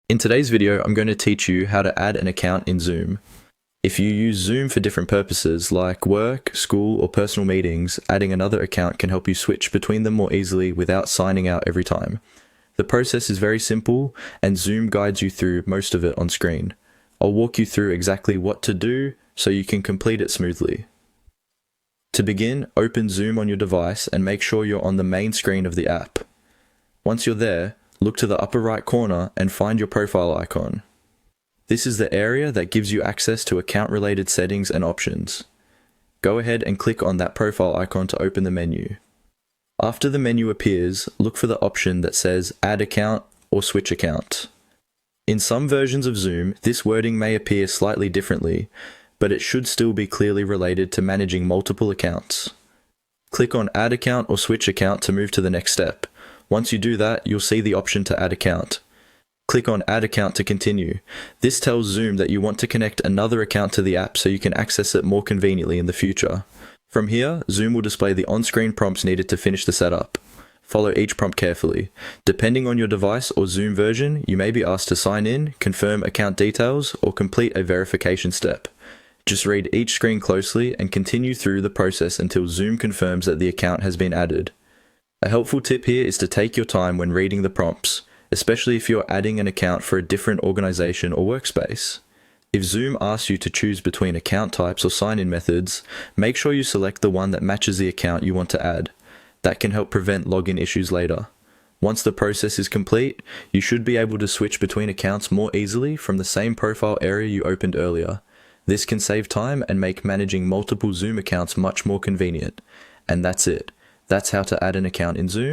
In today's video, I'm going to teach you how to add an account in Zoom. If you use Zoom for different purposes like work, school, or personal meetings, adding another account can help you switch between them more easily without signing out every time. The process is very simple, and Zoom guides you through most of it on screen. I'll walk you through exactly what to do so you can complete it smoothly. To begin, open Zoom on your device and make sure you're on the main screen of the app. Once you're there, look to the upper right corner and find your profile icon. This is the area that gives you access to account-related settings and options. Go ahead and click on that profile icon to open the menu. After the menu appears, look for the option that says Add Account or Switch Account. In some versions of Zoom, this wording may appear slightly differently, but it should still be clearly related to managing multiple accounts. Click on Add Account or Switch Account to move to the next step. Once you do that, you'll see the option to add account. Click on Add Account to continue. This tells Zoom that you want to connect another account to the app so you can access it more conveniently in the future. From here, Zoom will display the on-screen prompts needed to finish the setup. Follow each prompt carefully. Depending on your device or Zoom version, you may be asked to sign in, confirm account details, or complete a verification step. Just read each screen closely and continue through the process until Zoom confirms that the account has been added. A helpful tip here is to take your time when reading the prompts, especially if you're adding an account for a different organization or workspace. If Zoom asks you to choose between account types or sign-in methods, make sure you select the one that matches the account you want to add. That can help prevent login issues later. Once the process is complete, you should be able to switch between accounts more easily from the same profile area you opened earlier. This can save time and make managing multiple Zoom accounts much more convenient. And that's it. That's how to add an account in Zoom.